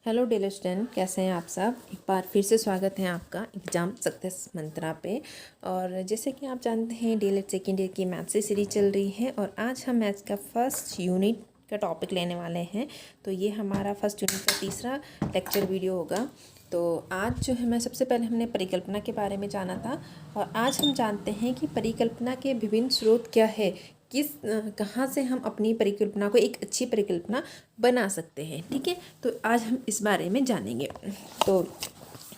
Hello dear student, कैसे हैं आप सब। एक बार फिर से स्वागत है आपका एग्ज़ाम सक्सेस मंत्रा पे। और जैसे कि आप जानते हैं डीएलएड सेकेंड ईयर की मैथ्स से सीरीज चल रही है और आज हम मैथ्स का फर्स्ट यूनिट का टॉपिक लेने वाले हैं। तो ये हमारा फर्स्ट यूनिट का तीसरा लेक्चर वीडियो होगा। तो आज जो है मैं सबसे पहले हमने परिकल्पना के बारे में जाना था और आज हम जानते हैं कि परिकल्पना के विभिन्न स्रोत क्या है, कहाँ से हम अपनी परिकल्पना को एक अच्छी परिकल्पना बना सकते हैं। ठीक है, तो आज हम इस बारे में जानेंगे। तो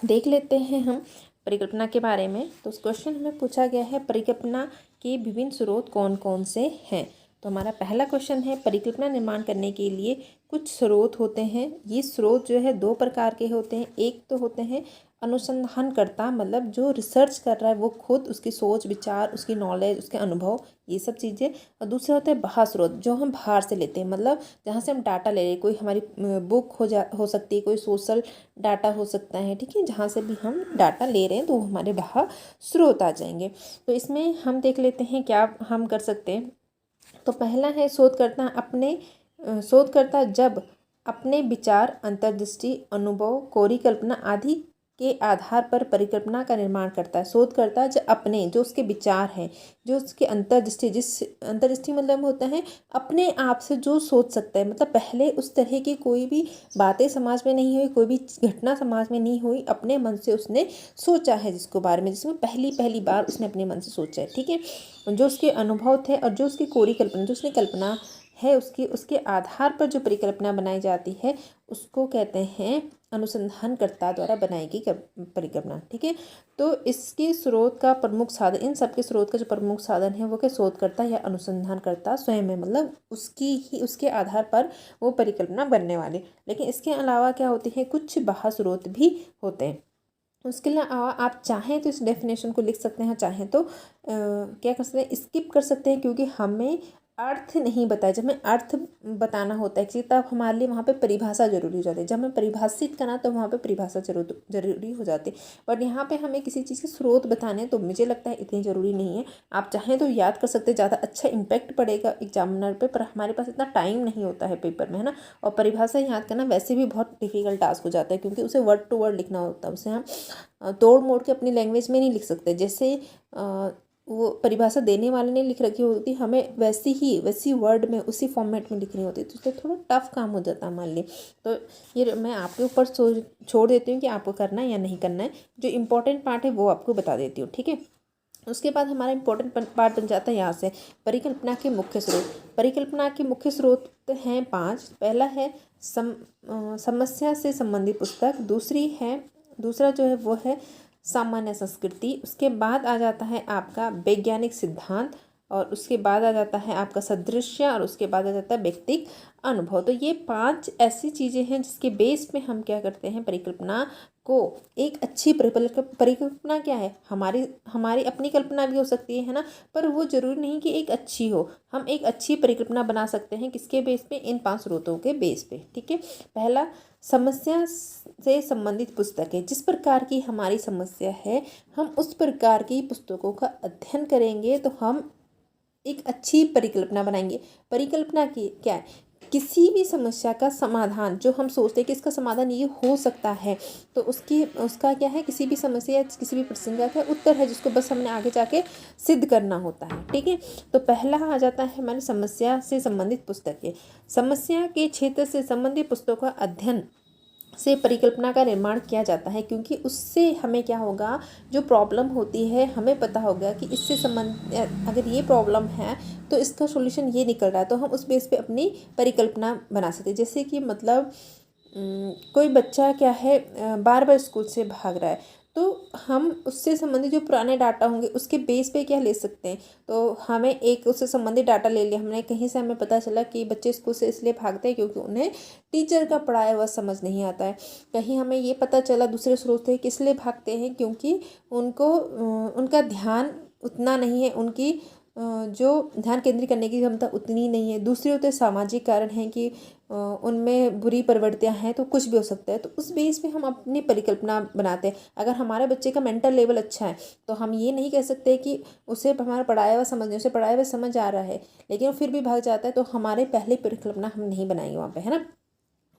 देख लेते हैं हम परिकल्पना के बारे में। तो उस क्वेश्चन हमें पूछा गया है परिकल्पना के विभिन्न स्रोत कौन कौन से हैं। तो हमारा पहला क्वेश्चन है परिकल्पना निर्माण करने के लिए कुछ स्रोत होते हैं। ये स्रोत जो है दो प्रकार के होते हैं। एक तो होते हैं अनुसंधानकर्ता, मतलब जो रिसर्च कर रहा है वो खुद, उसकी सोच विचार, उसकी नॉलेज, उसके अनुभव, ये सब चीज़ें। और दूसरा होता है बाह्य स्रोत, जो हम बाहर से लेते हैं, मतलब जहाँ से हम डाटा ले रहे हैं। कोई हमारी बुक हो सकती है, कोई सोशल डाटा हो सकता है। ठीक है, जहाँ से भी हम डाटा ले रहे हैं तो वो हमारे बाह्य स्रोत आ जाएंगे। तो इसमें हम देख लेते हैं क्या हम कर सकते हैं। तो पहला है शोधकर्ता जब अपने विचार, अंतर्दृष्टि, अनुभव, कोरी कल्पना आदि के आधार पर परिकल्पना का निर्माण करता है। शोधकर्ता जो अपने, जो उसके विचार हैं, जो उसके अंतर्दृष्टि मतलब होता है अपने आप से जो सोच सकता है। मतलब पहले उस तरह की कोई भी बातें समाज में नहीं हुई, कोई भी घटना समाज में नहीं हुई, अपने मन से उसने सोचा है जिसको बारे में, जिसमें पहली बार उसने अपने मन से सोचा है। ठीक है, जो उसके अनुभव थे और जो उसकी कोरी कल्पना, जो उसने कल्पना है उसके आधार पर जो परिकल्पना बनाई जाती है उसको कहते हैं अनुसंधानकर्ता द्वारा बनाई गई परिकल्पना। ठीक है, तो इसके स्रोत का प्रमुख साधन, इन सबके स्रोत का जो प्रमुख साधन है वो क्या शोधकर्ता या अनुसंधानकर्ता स्वयं है। मतलब उसके आधार पर वो परिकल्पना बनने वाली। लेकिन इसके अलावा क्या होती है, कुछ बाह्य स्रोत भी होते हैं। उसके अलावा आप चाहें तो इस डेफिनेशन को लिख सकते हैं, चाहें तो क्या कर सकते हैं, स्किप कर सकते हैं, क्योंकि हमें अर्थ नहीं बताया। जब हमें अर्थ बताना होता है किसी, तब हमारे लिए वहाँ पे परिभाषा जरूरी हो जाती है। जब हमें परिभाषित करना तो वहाँ पे परिभाषा जरूरी हो जाती है। बट यहाँ पे हमें किसी चीज़ के स्रोत बताने तो मुझे लगता है इतनी ज़रूरी नहीं है। आप चाहें तो याद कर सकते हैं, ज़्यादा अच्छा इम्पैक्ट पड़ेगा एग्जामिनर पे, पर हमारे पास इतना टाइम नहीं होता है पेपर में, है ना। और परिभाषा याद करना वैसे भी बहुत डिफिकल्ट टास्क हो जाता है, क्योंकि उसे वर्ड टू वर्ड लिखना होता है। उसे हम तोड़ मोड़ के अपनी लैंग्वेज में नहीं लिख सकते। जैसे वो परिभाषा देने वाले ने लिख रखी होती, हमें वैसी वर्ड में, उसी फॉर्मेट में लिखनी होती है, तो इसलिए थोड़ा टफ काम हो जाता है हमारे लिए। तो ये मैं आपके ऊपर छोड़ देती हूँ कि आपको करना है या नहीं करना है। जो इम्पोर्टेंट पार्ट है वो आपको बता देती हूँ। ठीक है, उसके बाद हमारा इम्पोर्टेंट पार्ट बन जाता है यहाँ से परिकल्पना के मुख्य स्रोत। परिकल्पना के मुख्य स्रोत हैं 5। पहला है समस्या से संबंधित पुस्तक। दूसरा जो है वो है सामान्य संस्कृति। उसके बाद आ जाता है आपका वैज्ञानिक सिद्धांत, और उसके बाद आ जाता है आपका सदृश्य, और उसके बाद आ जाता है व्यक्तिक अनुभव। तो ये 5 ऐसी चीज़ें हैं जिसके बेस पे हम क्या करते हैं, परिकल्पना को एक अच्छी परिकल्पना क्या है, हमारी अपनी कल्पना भी हो सकती है ना, पर वो जरूरी नहीं कि एक अच्छी हो। हम एक अच्छी परिकल्पना बना सकते हैं किसके बेस पे, इन 5 स्रोतों के बेस पे। ठीक है, पहला समस्या से संबंधित पुस्तक है। जिस प्रकार की हमारी समस्या है, हम उस प्रकार की पुस्तकों का अध्ययन करेंगे तो हम एक अच्छी परिकल्पना बनाएंगे। परिकल्पना की क्या है, किसी भी समस्या का समाधान, जो हम सोचते हैं कि इसका समाधान ये हो सकता है, तो उसका क्या है, किसी भी समस्या या किसी भी प्रश्न का उत्तर है, जिसको बस हमने आगे जाके सिद्ध करना होता है। ठीक है, तो पहला आ जाता है हमारी समस्या से संबंधित पुस्तकें। समस्या के क्षेत्र से संबंधित पुस्तकों का अध्ययन से परिकल्पना का निर्माण किया जाता है, क्योंकि उससे हमें क्या होगा, जो प्रॉब्लम होती है हमें पता होगा कि इससे अगर ये प्रॉब्लम है तो इसका सॉल्यूशन ये निकल रहा है, तो हम उस बेस पे अपनी परिकल्पना बना सकते हैं। जैसे कि मतलब कोई बच्चा क्या है, बार बार स्कूल से भाग रहा है, तो हम उससे संबंधित जो पुराने डाटा होंगे उसके बेस पे क्या ले सकते हैं। तो हमें एक उससे संबंधित डाटा ले लिया हमने, कहीं से हमें पता चला कि बच्चे स्कूल से इसलिए भागते हैं क्योंकि उन्हें टीचर का पढ़ाया हुआ समझ नहीं आता है। कहीं हमें ये पता चला दूसरे स्रोत से किस लिए भागते हैं, क्योंकि उनका ध्यान उतना नहीं है, उनकी जो ध्यान केंद्रित करने की क्षमता उतनी नहीं है। दूसरे होते सामाजिक कारण हैं कि उनमें बुरी प्रवृत्तियां हैं, तो कुछ भी हो सकता है। तो उस बेस पे हम अपनी परिकल्पना बनाते हैं। अगर हमारे बच्चे का मेंटल लेवल अच्छा है तो हम ये नहीं कह सकते कि उसे हमारा पढ़ाया हुआ समझ नहीं, उसे पढ़ाया हुआ समझ आ रहा है लेकिन वो फिर भी भाग जाता है, तो हमारे पहले परिकल्पना हम नहीं बनाएंगे वहाँ पे, है ना।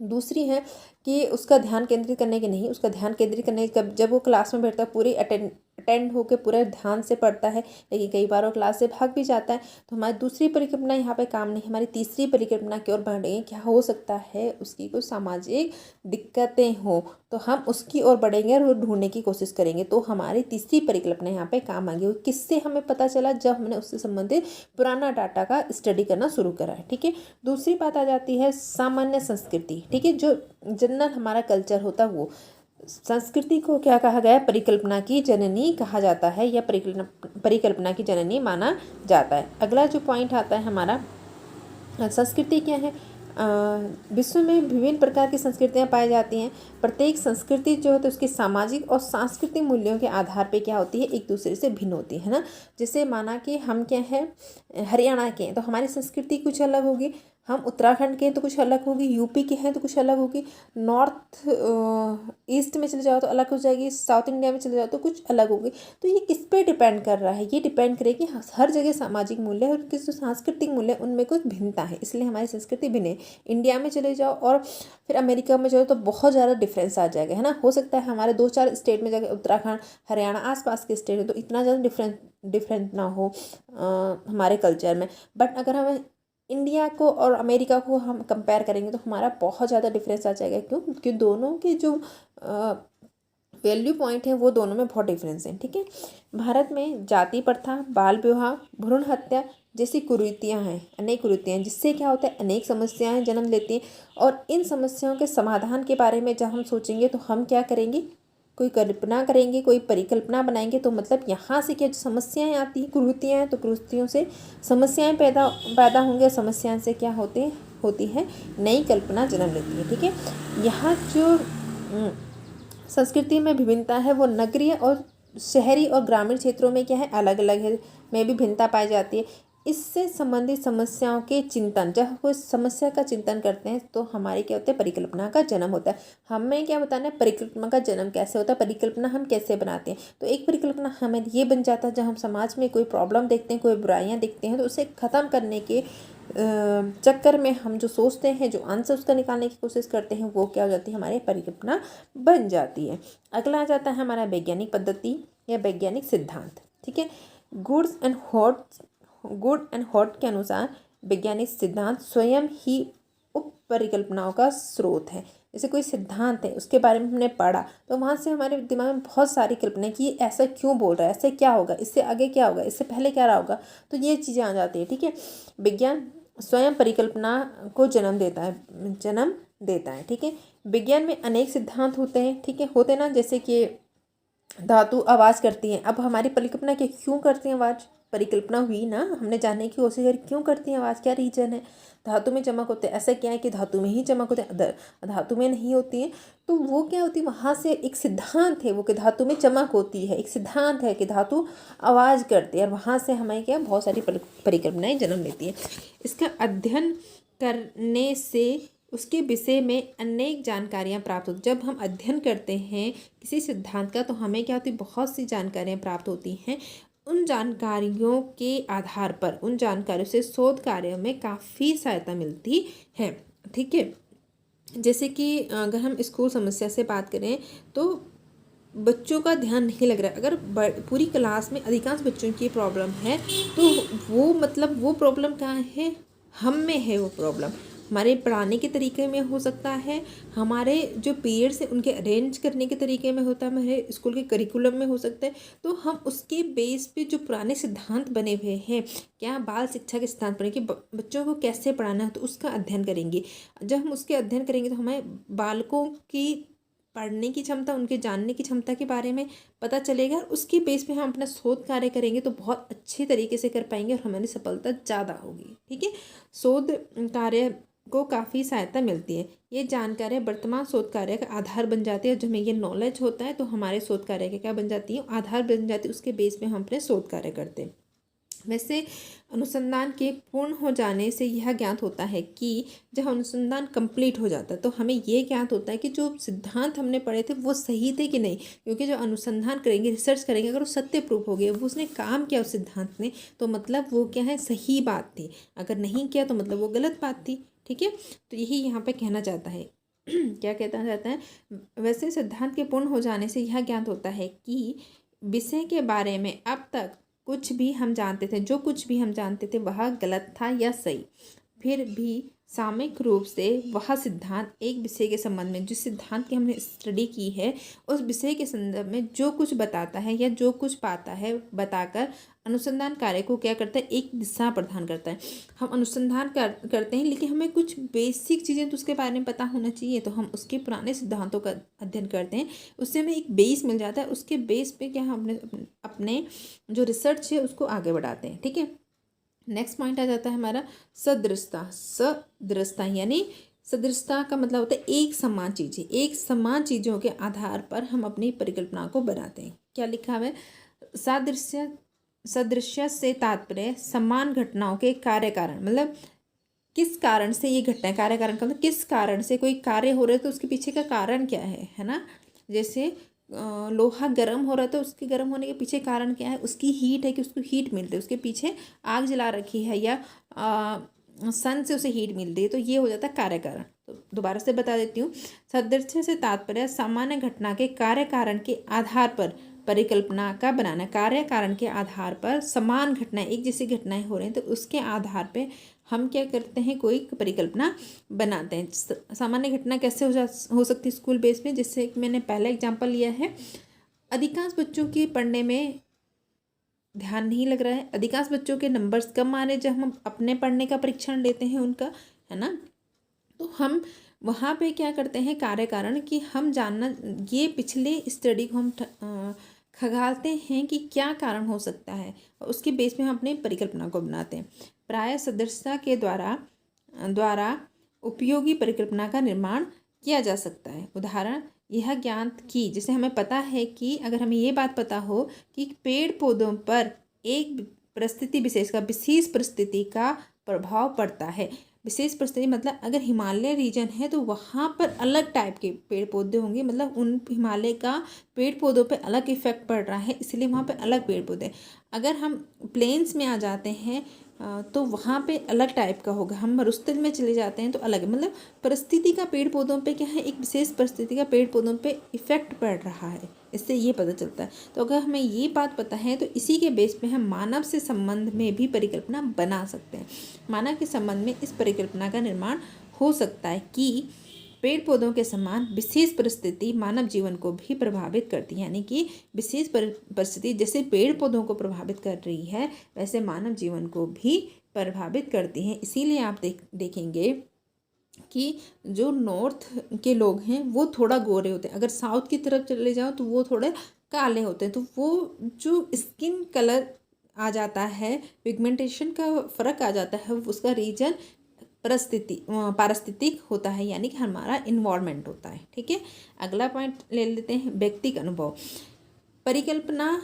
दूसरी है कि उसका ध्यान केंद्रित करने की नहीं, उसका ध्यान केंद्रित करने कब जब वो क्लास में बैठता है पूरी अटेंड होकर पूरे ध्यान से पढ़ता है, लेकिन कई बार वो क्लास से भाग भी जाता है, तो हमारी दूसरी परिकल्पना यहाँ पे काम नहीं, हमारी तीसरी परिकल्पना की ओर बढ़ेंगे। क्या हो सकता है उसकी कुछ सामाजिक दिक्कतें हो, तो हम उसकी ओर बढ़ेंगे और वो ढूंढने की कोशिश करेंगे। तो हमारी तीसरी परिकल्पना यहाँ पे काम आ गई। किससे हमें पता चला? जब हमने उससे संबंधित पुराना डाटा का स्टडी करना शुरू करा है। ठीक है, दूसरी बात आ जाती है सामान्य संस्कृति। ठीक है, जो जनरल हमारा कल्चर होता है, वो संस्कृति को क्या कहा गया है? परिकल्पना की जननी कहा जाता है, या परिकल्पना की जननी माना जाता है। अगला जो पॉइंट आता है हमारा, संस्कृति क्या है? विश्व में विभिन्न प्रकार की संस्कृतियाँ पाई जाती हैं। प्रत्येक संस्कृति जो होती है उसके सामाजिक और सांस्कृतिक मूल्यों के आधार पे क्या होती है? एक दूसरे से भिन्न होती है ना। जैसे माना कि हम क्या है, हरियाणा के हैं तो हमारी संस्कृति कुछ अलग होगी, हम उत्तराखंड के हैं तो कुछ अलग होगी, यूपी के हैं तो कुछ अलग होगी, नॉर्थ ईस्ट में चले जाओ तो अलग हो जाएगी, साउथ इंडिया में चले जाओ तो कुछ अलग होगी। तो ये किस पे डिपेंड कर रहा है? ये डिपेंड करे कि हर जगह सामाजिक मूल्य और उनके जो सांस्कृतिक मूल्य उनमें कुछ भिन्नता है, इसलिए हमारी संस्कृति भिन्न है। इंडिया में चले जाओ और फिर अमेरिका में जाओ तो बहुत ज़्यादा डिफरेंस आ जाएगा, है ना। हो सकता है हमारे 2-4 स्टेट में जाकर, उत्तराखंड हरियाणा आसपास के स्टेट में तो इतना ज़्यादा डिफरेंट ना हो हमारे कल्चर में, बट अगर हमें इंडिया को और अमेरिका को हम कंपेयर करेंगे तो हमारा बहुत ज़्यादा डिफरेंस आ जाएगा। क्यों? क्योंकि दोनों के जो वैल्यू पॉइंट है वो दोनों में बहुत डिफरेंस है। ठीक है, भारत में जाति प्रथा, बाल विवाह, भ्रूण हत्या जैसी कुरीतियाँ हैं, अनेक कुरीतियाँ हैं, जिससे क्या होता है अनेक समस्याएं जन्म लेती हैं। और इन समस्याओं के समाधान के बारे में जब हम सोचेंगे तो हम क्या करेंगे? कोई कल्पना करेंगे, कोई परिकल्पना बनाएंगे। तो मतलब यहाँ से क्या जो समस्याएं आती हैं, कुरीतियाँ हैं, तो कुरीतियों से समस्याएं पैदा होंगे, समस्याएं से क्या होती है नई कल्पना जन्म लेती है। ठीक है, यहाँ जो संस्कृति में विभिन्नता है वो नगरीय और शहरी और ग्रामीण क्षेत्रों में क्या है अलग अलग है, में भी भिन्नता पाई जाती है। इससे संबंधित समस्याओं के चिंतन, जब कोई समस्या का चिंतन करते हैं तो हमारे क्या होता है? परिकल्पना का जन्म होता है। हमें क्या बताना है? परिकल्पना का जन्म कैसे होता है, परिकल्पना हम कैसे बनाते हैं। तो एक परिकल्पना हमें ये बन जाता है, जब हम समाज में कोई प्रॉब्लम देखते हैं, कोई बुराइयां देखते हैं, तो उसे ख़त्म करने के चक्कर में हम जो सोचते हैं, जो आंसर उसका निकालने की कोशिश करते हैं, वो क्या हो जाती है? हमारी परिकल्पना बन जाती है। अगला आ जाता है हमारा वैज्ञानिक पद्धति या वैज्ञानिक सिद्धांत। ठीक है, गुड एंड हॉट के अनुसार वैज्ञानिक सिद्धांत स्वयं ही उप परिकल्पनाओं का स्रोत है। जैसे कोई सिद्धांत है, उसके बारे में हमने पढ़ा तो वहाँ से हमारे दिमाग में बहुत सारी कल्पनाएं कि ऐसा क्यों बोल रहा है, ऐसे क्या होगा, इससे आगे क्या होगा, इससे पहले क्या रहा होगा, तो ये चीज़ें आ जाती है। ठीक है, विज्ञान स्वयं परिकल्पना को जन्म देता है। ठीक है, विज्ञान में अनेक सिद्धांत होते हैं। ठीक है, होते ना, जैसे कि धातु आवाज़ करती हैं। अब हमारी परिकल्पना के क्यों करती हैं आवाज़? परिकल्पना हुई ना, हमने जानने की कोशिश करी क्यों करती हैं आवाज़, क्या रीजन है। धातु में चमक होते हैं, ऐसा क्या है कि धातु में ही चमक होते हैं, धातु में नहीं होती है। तो वो क्या होती है, वहाँ से एक सिद्धांत है वो कि धातु में चमक होती है, एक सिद्धांत है कि धातु आवाज़ करती है, और वहाँ से हमें क्या बहुत सारी परिकल्पनाएँ जन्म लेती हैं। इसका अध्ययन करने से उसके विषय में अनेक जानकारियाँ प्राप्त होती। जब हम अध्ययन करते हैं किसी सिद्धांत का तो हमें क्या होती है? बहुत सी जानकारियाँ प्राप्त होती हैं। उन जानकारियों के आधार पर, उन जानकारियों से शोध कार्यों में काफ़ी सहायता मिलती है। ठीक है, जैसे कि अगर हम स्कूल समस्या से बात करें तो बच्चों का ध्यान नहीं लग रहा है। अगर पूरी क्लास में अधिकांश बच्चों की प्रॉब्लम है तो वो मतलब वो प्रॉब्लम कहाँ है? हम में है वो प्रॉब्लम। हमारे पढ़ाने के तरीके में हो सकता है, हमारे जो पीरियड्स हैं उनके अरेंज करने के तरीके में होता है, हमारे स्कूल के करिकुलम में हो सकता है। तो हम उसके बेस पे जो पुराने सिद्धांत बने हुए हैं, क्या बाल शिक्षा के सिद्धांत पढ़ें कि बच्चों को कैसे पढ़ाना है, तो उसका अध्ययन करेंगे। जब हम उसके अध्ययन करेंगे तो हमें बालकों की पढ़ने की क्षमता, उनके जानने की क्षमता के बारे में पता चलेगा, और उसके बेस पे हम अपना शोध कार्य करेंगे तो बहुत अच्छे तरीके से कर पाएंगे और हमारी सफलता ज़्यादा होगी। ठीक है, शोध कार्य को काफ़ी सहायता मिलती है। ये जानकारी वर्तमान शोध कार्य का आधार बन जाती है। जो हमें ये नॉलेज होता है तो हमारे शोध कार्य के क्या बन जाती है? आधार बन जाती है। उसके बेस पे हम अपने शोध कार्य करते हैं। वैसे अनुसंधान के पूर्ण हो जाने से यह ज्ञात होता है कि जब अनुसंधान कंप्लीट हो जाता है तो हमें ये ज्ञात होता है कि जो सिद्धांत हमने पढ़े थे वो सही थे कि नहीं। क्योंकि जो अनुसंधान करेंगे, रिसर्च करेंगे, अगर वो सत्य प्रूफ हो गया, वो उसने काम किया उस सिद्धांत ने, तो मतलब वो क्या है? सही बात थी। अगर नहीं किया तो मतलब वो गलत बात थी। ठीक है, तो यही यहाँ पे कहना चाहता है। क्या कहता जाता है, वैसे सिद्धांत के पूर्ण हो जाने से यह ज्ञात होता है कि विषय के बारे में अब तक कुछ भी हम जानते थे, जो कुछ भी हम जानते थे वह गलत था या सही। फिर भी सामयिक रूप से वह सिद्धांत एक विषय के संबंध में, जिस सिद्धांत की हमने स्टडी की है उस विषय के संदर्भ में जो कुछ बताता है या जो कुछ पाता है बताकर अनुसंधान कार्य को क्या करता है, एक दिशा प्रदान करता है। हम अनुसंधान करते हैं लेकिन हमें कुछ बेसिक चीज़ें तो उसके बारे में पता होना चाहिए, तो हम उसके पुराने सिद्धांतों का अध्ययन करते हैं, उससे हमें एक बेस मिल जाता है। उसके बेस पे क्या हम अपने जो रिसर्च है उसको आगे बढ़ाते हैं। ठीक है, नेक्स्ट पॉइंट आ जाता है हमारा सदृशता। सदृशता यानी सदृशता का मतलब होता है एक समान चीज़ें, एक समान चीज़ों के आधार पर हम अपनी परिकल्पना को बनाते हैं। क्या लिखा हुआ है, सादृश्य सदृश्य से तात्पर्य समान घटनाओं के कार्य कारण, मतलब किस कारण से ये घटना, कार्य कारण का मतलब किस कारण से कोई कार्य हो रहा है तो उसके पीछे का कारण क्या है ना। जैसे लोहा गर्म हो रहा है तो उसके गर्म होने के पीछे कारण क्या है, उसकी हीट है कि उसको हीट मिल रही है, उसके पीछे आग जला रखी है या सन से उसे हीट मिल रही है, तो ये हो जाता है कार्य कारण। तो दोबारा से बता देती हूँ, सदृश्य से तात्पर्य सामान्य घटना के कार्य कारण के आधार पर परिकल्पना का बनाना। कार्य कारण के आधार पर समान घटनाएं, एक जैसी घटनाएं हो रही हैं तो उसके आधार पे हम क्या करते हैं, कोई परिकल्पना बनाते हैं। सामान्य घटना कैसे हो सकती है स्कूल बेस में, जिससे कि मैंने पहला एग्जांपल लिया है, अधिकांश बच्चों के पढ़ने में ध्यान नहीं लग रहा है, अधिकांश बच्चों के नंबर्स कम आ रहे जब हम अपने पढ़ने का परीक्षण लेते हैं उनका, है ना। तो हम वहाँ पे क्या करते हैं कार्य कारण कि हम जानना, ये पिछले स्टडी को हम खंगालते हैं कि क्या कारण हो सकता है और उसके बेस में हम अपनी परिकल्पना को बनाते हैं। प्राय सदस्यता के द्वारा उपयोगी परिकल्पना का निर्माण किया जा सकता है। उदाहरण, यह ज्ञात कि जैसे हमें पता है कि अगर हमें ये बात पता हो कि पेड़ पौधों पर एक परिस्थिति विशेष परिस्थिति का प्रभाव पड़ता है। विशेष परिस्थिति मतलब अगर हिमालय रीजन है तो वहाँ पर अलग टाइप के पेड़ पौधे होंगे, मतलब उन हिमालय का पेड़ पौधों पे अलग इफेक्ट पड़ रहा है इसलिए वहाँ पे अलग पेड़ पौधे। अगर हम प्लेन्स में आ जाते हैं तो वहाँ पे अलग टाइप का होगा, हम मरुस्थल में चले जाते हैं तो अलग, मतलब परिस्थिति का पेड़ पौधों पे क्या है, एक विशेष परिस्थिति का पेड़ पौधों पे इफेक्ट पड़ रहा है, इससे ये पता चलता है। तो अगर हमें ये बात पता है तो इसी के बेस पे हम मानव से संबंध में भी परिकल्पना बना सकते हैं। मानव के संबंध में इस परिकल्पना का निर्माण हो सकता है कि पेड़ पौधों के समान विशेष परिस्थिति मानव जीवन को भी प्रभावित करती है, यानी कि विशेष परिस्थिति जैसे पेड़ पौधों को प्रभावित कर रही है वैसे मानव जीवन को भी प्रभावित करती है। इसीलिए आप देखेंगे कि जो नॉर्थ के लोग हैं वो थोड़ा गोरे होते हैं, अगर साउथ की तरफ चले जाओ तो वो थोड़े काले होते हैं। तो वो जो स्किन कलर आ जाता है, पिगमेंटेशन का फ़र्क आ जाता है, उसका रीजन पारिस्थितिक होता है, यानी कि हमारा इन्वायरमेंट होता है। ठीक है, अगला पॉइंट ले लेते हैं, व्यक्तिगत अनुभव। परिकल्पना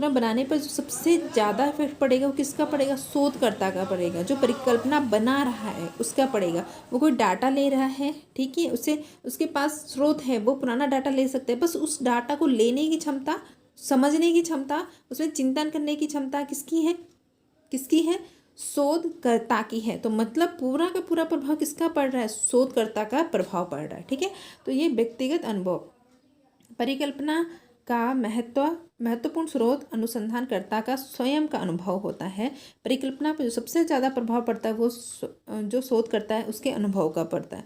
बनाने पर जो सबसे ज़्यादा इफेक्ट पड़ेगा वो किसका पड़ेगा, शोधकर्ता का पड़ेगा। जो परिकल्पना बना रहा है उसका पड़ेगा। वो कोई डाटा ले रहा है, ठीक है, उसके पास स्रोत है, वो पुराना डाटा ले सकता है, बस उस डाटा को लेने की क्षमता, समझने की क्षमता, उसमें चिंतन करने की क्षमता किसकी है, शोधकर्ता की है। तो मतलब पूरा का पूरा प्रभाव किसका पड़ रहा है, शोधकर्ता का प्रभाव पड़ रहा है। ठीक है, तो ये व्यक्तिगत अनुभव। परिकल्पना का महत्वपूर्ण स्रोत अनुसंधानकर्ता का स्वयं का अनुभव होता है। परिकल्पना पर जो सबसे ज़्यादा प्रभाव पड़ता है वो जो शोध करता है उसके अनुभव का पड़ता है।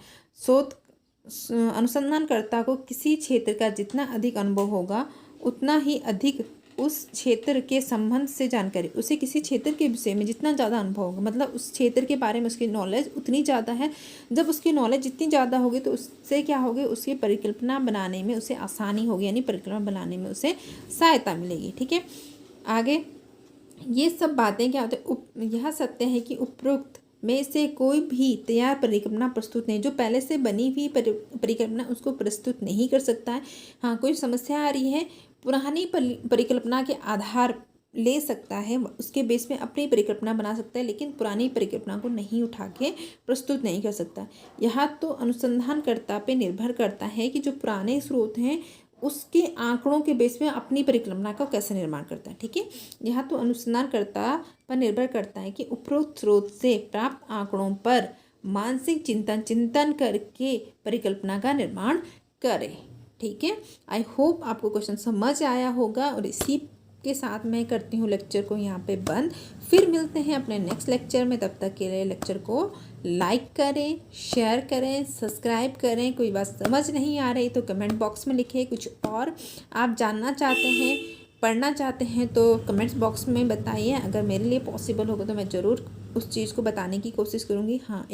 अनुसंधानकर्ता को किसी क्षेत्र का जितना अधिक अनुभव होगा उतना ही अधिक उस क्षेत्र के संबंध से जानकारी, उसे किसी क्षेत्र के विषय में जितना ज़्यादा अनुभव होगा, मतलब उस क्षेत्र के बारे में उसकी नॉलेज उतनी ज़्यादा है। जब उसकी नॉलेज जितनी ज़्यादा होगी तो उससे क्या होगी, उसकी परिकल्पना बनाने में उसे आसानी होगी, यानी परिकल्पना बनाने में उसे सहायता मिलेगी। ठीक है, आगे ये सब बातें क्या होते हैं, यह सत्य है कि उपरोक्त में से कोई भी तैयार परिकल्पना प्रस्तुत नहीं, जो पहले से बनी हुई परिकल्पना उसको प्रस्तुत नहीं कर सकता है। हाँ, कोई समस्या आ रही है, पुरानी परिकल्पना के आधार ले सकता है, उसके बेस में अपनी परिकल्पना बना सकता है, लेकिन पुरानी परिकल्पना को नहीं उठा के प्रस्तुत नहीं कर सकता। यह तो अनुसंधानकर्ता पे निर्भर करता है कि जो पुराने स्रोत हैं उसके आंकड़ों के बेस में अपनी परिकल्पना का कैसे निर्माण करता है। ठीक है, यह तो अनुसंधानकर्ता पर निर्भर करता है कि उपरोक्त स्रोत से प्राप्त आंकड़ों पर मानसिक चिंतन करके परिकल्पना का निर्माण करें। ठीक है, आई होप आपको क्वेश्चन समझ आया होगा और इसी के साथ मैं करती हूँ लेक्चर को यहाँ पे बंद। फिर मिलते हैं अपने नेक्स्ट लेक्चर में, तब तक के लिए लेक्चर को लाइक करें, शेयर करें, सब्सक्राइब करें। कोई बात समझ नहीं आ रही तो कमेंट बॉक्स में लिखें, कुछ और आप जानना चाहते हैं, पढ़ना चाहते हैं तो कमेंट्स बॉक्स में बताइए। अगर मेरे लिए पॉसिबल होगा तो मैं ज़रूर उस चीज़ को बताने की कोशिश करूँगी। हाँ,